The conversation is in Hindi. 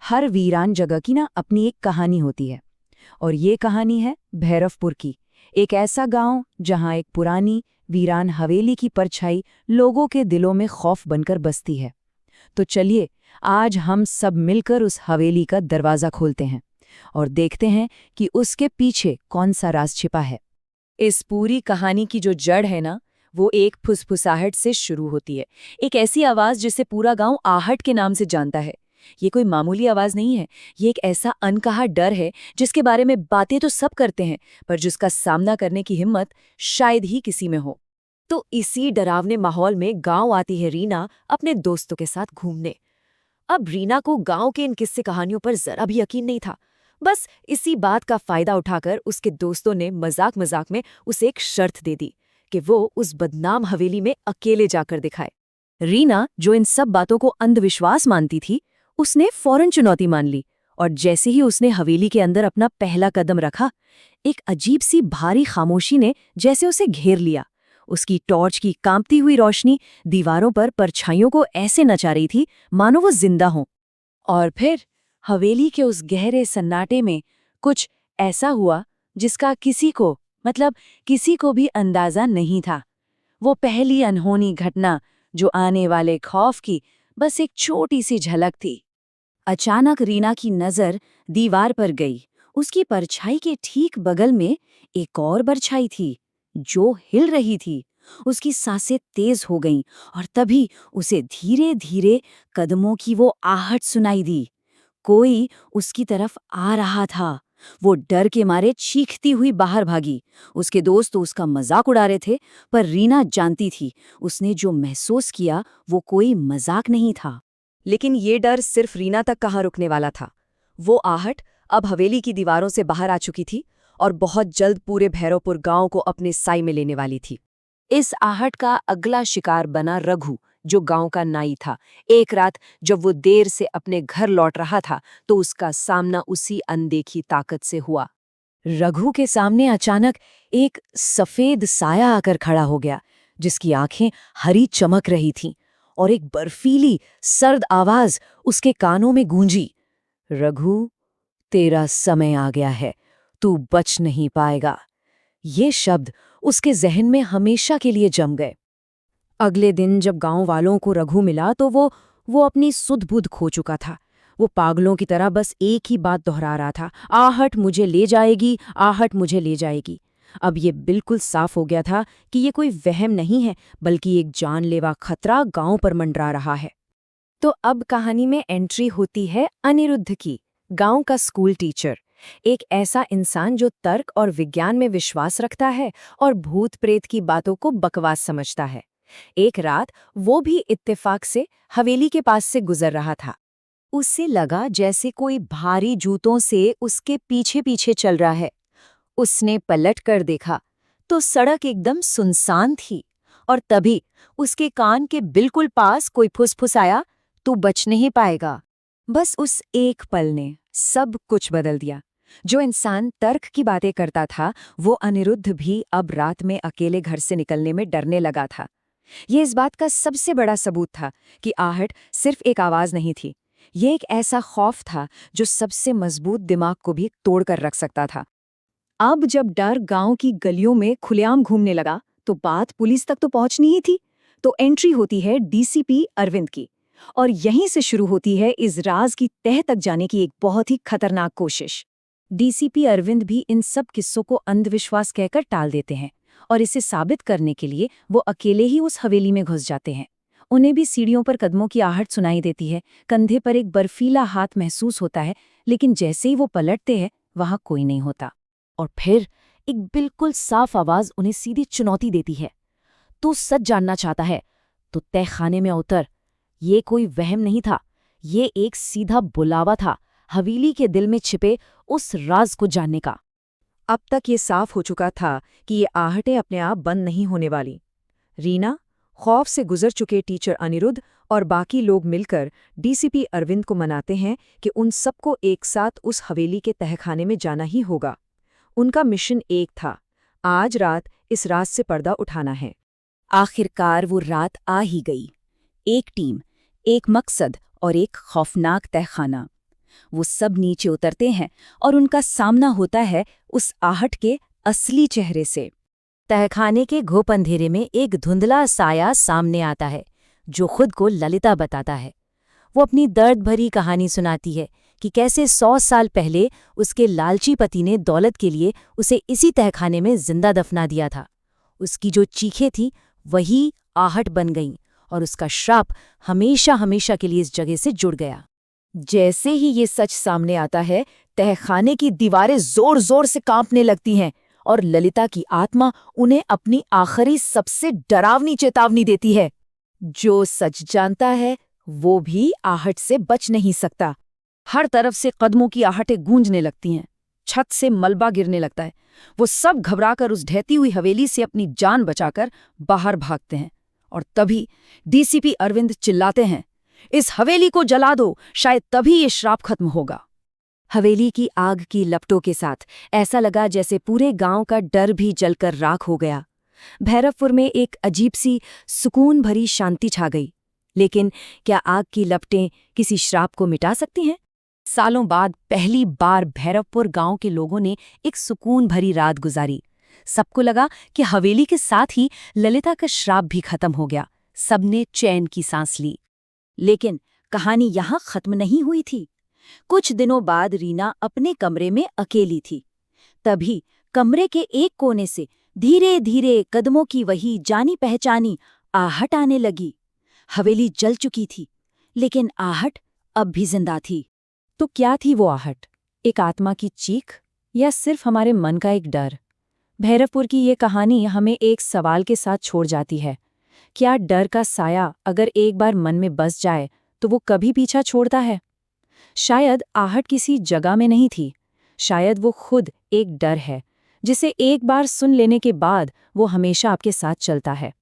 हर वीरान जगह की ना अपनी एक कहानी होती है। और ये कहानी है भैरवपुर की। एक ऐसा गांव जहां एक पुरानी वीरान हवेली की परछाई लोगों के दिलों में खौफ बनकर बसती है। तो चलिए, आज हम सब मिलकर उस हवेली का दरवाज़ा खोलते हैं और देखते हैं कि उसके पीछे कौन सा राज छिपा है। इस पूरी कहानी की जो जड़ है ना, वो एक फुसफुसाहट से शुरू होती है। एक ऐसी आवाज़ जिसे पूरा गांव आहट के नाम से जानता है। ये कोई मामूली आवाज़ नहीं है, ये एक ऐसा अनकहा डर है जिसके बारे में बातें तो सब करते हैं, पर जिसका सामना करने की हिम्मत शायद ही किसी में हो। तो इसी डरावने माहौल में गांव आती है रीना अपने दोस्तों के साथ घूमने। अब रीना को गांव के इन किस्से कहानियों पर जरा भी यकीन नहीं था। बस इसी बात का फायदा उठाकर उसके दोस्तों ने मजाक मजाक में उसे एक शर्त दे दी कि वो उस बदनाम हवेली में अकेले जाकर दिखाए। रीना, जो इन सब बातों को अंधविश्वास मानती थी, उसने फौरन चुनौती मान ली। और जैसे ही उसने हवेली के अंदर अपना पहला कदम रखा, एक अजीब सी भारी खामोशी ने जैसे उसे घेर लिया। उसकी टॉर्च की कांपती हुई रोशनी दीवारों पर परछाइयों को ऐसे नचा रही थी मानो वो जिंदा हों। और फिर हवेली के उस गहरे सन्नाटे में कुछ ऐसा हुआ जिसका किसी को भी अंदाजा नहीं था। वो पहली अनहोनी घटना जो आने वाले खौफ की बस एक छोटी सी झलक थी। अचानक रीना की नजर दीवार पर गई। उसकी परछाई के ठीक बगल में एक और परछाई थी जो हिल रही थी। उसकी सांसें तेज हो गईं और तभी उसे धीरे धीरे कदमों की वो आहट सुनाई दी। कोई उसकी तरफ आ रहा था। वो डर के मारे चीखती हुई बाहर भागी। उसके दोस्त तो उसका मजाक उड़ा रहे थे, पर रीना जानती थी उसने जो महसूस किया वो कोई मजाक नहीं था। लेकिन ये डर सिर्फ रीना तक कहाँ रुकने वाला था। वो आहट अब हवेली की दीवारों से बाहर आ चुकी थी और बहुत जल्द पूरे भैरवपुर गांव को अपने साई में लेने वाली थी। इस आहट का अगला शिकार बना रघु, जो गांव का नाई था। एक रात जब वो देर से अपने घर लौट रहा था, तो उसका सामना उसी अनदेखी ताकत से हुआ। रघु के सामने अचानक एक सफेद साया आकर खड़ा हो गया, जिसकी आंखें हरी चमक रही थीं, और एक बर्फीली सर्द आवाज उसके कानों में गूंजी। रघु, तेरा समय आ गया है, तू बच नहीं पाएगा। ये शब्द उसके जहन में हमेशा के लिए जम गए। अगले दिन जब गांव वालों को रघु मिला तो वो अपनी सुध-बुध खो चुका था। वो पागलों की तरह बस एक ही बात दोहरा रहा था, आहट मुझे ले जाएगी, आहट मुझे ले जाएगी। अब ये बिल्कुल साफ हो गया था कि ये कोई वहम नहीं है, बल्कि एक जानलेवा खतरा गांव पर मंडरा रहा है। तो अब कहानी में एंट्री होती है अनिरुद्ध की, गांव का स्कूल टीचर। एक ऐसा इंसान जो तर्क और विज्ञान में विश्वास रखता है और भूत प्रेत की बातों को बकवास समझता है। एक रात वो भी इत्तेफाक से हवेली के पास से गुजर रहा था। उसे लगा जैसे कोई भारी जूतों से उसके पीछे पीछे चल रहा है। उसने पलट कर देखा तो सड़क एकदम सुनसान थी, और तभी उसके कान के बिल्कुल पास कोई फुसफुसाया, तू बच नहीं पाएगा। बस उस एक पल ने सब कुछ बदल दिया। जो इंसान तर्क की बातें करता था, वो अनिरुद्ध भी अब रात में अकेले घर से निकलने में डरने लगा था। ये इस बात का सबसे बड़ा सबूत था कि आहट सिर्फ एक आवाज नहीं थी, ये एक ऐसा खौफ था जो सबसे मजबूत दिमाग को भी तोड़कर रख सकता था। अब जब डर गांव की गलियों में खुलेआम घूमने लगा, तो बात पुलिस तक तो पहुंचनी ही थी। तो एंट्री होती है डीसीपी अरविंद की, और यहीं से शुरू होती है इस राज की तह तक जाने की एक बहुत ही खतरनाक कोशिश। डीसीपी अरविंद भी इन सब किस्सों को अंधविश्वास कहकर टाल देते हैं, और इसे साबित करने के लिए वो अकेले ही उस हवेली में घुस जाते हैं। उन्हें भी सीढ़ियों पर कदमों की आहट सुनाई देती है, कंधे पर एक बर्फीला हाथ महसूस होता है, लेकिन जैसे ही वो पलटते हैं वहां कोई नहीं होता। और फिर एक बिल्कुल साफ आवाज उन्हें सीधी चुनौती देती है, तू सच जानना चाहता है तो तहखाने में उतर। ये कोई वहम नहीं था, ये एक सीधा बुलावा था हवेली के दिल में छिपे उस राज को जानने का। अब तक ये साफ हो चुका था कि ये आहटें अपने आप बंद नहीं होने वाली। रीना, खौफ से गुजर चुके टीचर अनिरुद्ध और बाकी लोग मिलकर डीसीपी अरविंद को मनाते हैं कि उन सबको एक साथ उस हवेली के तहखाने में जाना ही होगा। उनका मिशन एक था, आज रात इस राज से पर्दा उठाना है। आखिरकार वो रात आ ही गई। एक टीम, एक मकसद और एक खौफनाक तहखाना। वो सब नीचे उतरते हैं और उनका सामना होता है उस आहट के असली चेहरे से। तहखाने के घोप अंधेरे में एक धुंधला साया सामने आता है, जो खुद को ललिता बताता है। वो अपनी दर्द भरी कहानी सुनाती है कि कैसे 100 साल पहले उसके लालची पति ने दौलत के लिए उसे इसी तहखाने में जिंदा दफना दिया था। उसकी जो चीखें थी वही आहट बन गईं और उसका श्राप हमेशा हमेशा के लिए इस जगह से जुड़ गया। जैसे ही ये सच सामने आता है, तहखाने की दीवारें जोर जोर से कांपने लगती हैं और ललिता की आत्मा उन्हें अपनी आखिरी सबसे डरावनी चेतावनी देती है। जो सच जानता है वो भी आहट से बच नहीं सकता। हर तरफ से कदमों की आहटें गूंजने लगती हैं, छत से मलबा गिरने लगता है। वो सब घबराकर उस ढहती हुई हवेली से अपनी जान बचाकर बाहर भागते हैं और तभी डीसीपी अरविंद चिल्लाते हैं, इस हवेली को जला दो, शायद तभी ये श्राप खत्म होगा। हवेली की आग की लपटों के साथ ऐसा लगा जैसे पूरे गांव का डर भी जलकर राख हो गया। भैरवपुर में एक अजीब सी सुकून भरी शांति छा गई। लेकिन क्या आग की लपटें किसी श्राप को मिटा सकती हैं? सालों बाद पहली बार भैरवपुर गांव के लोगों ने एक सुकून भरी रात गुजारी। सबको लगा कि हवेली के साथ ही ललिता का श्राप भी खत्म हो गया। सबने चैन की सांस ली। लेकिन कहानी यहाँ खत्म नहीं हुई थी। कुछ दिनों बाद रीना अपने कमरे में अकेली थी। तभी कमरे के एक कोने से धीरे धीरे कदमों की वही जानी पहचानी आहट आने लगी। हवेली जल चुकी थी, लेकिन आहट अब भी जिंदा थी। तो क्या थी वो आहट? एक आत्मा की चीख या सिर्फ हमारे मन का एक डर? भैरवपुर की ये कहानी हमें एक सवाल के साथ छोड़ जाती है। क्या डर का साया अगर एक बार मन में बस जाए तो वो कभी पीछा छोड़ता है? शायद आहट किसी जगह में नहीं थी। शायद वो खुद एक डर है, जिसे एक बार सुन लेने के बाद वो हमेशा आपके साथ चलता है।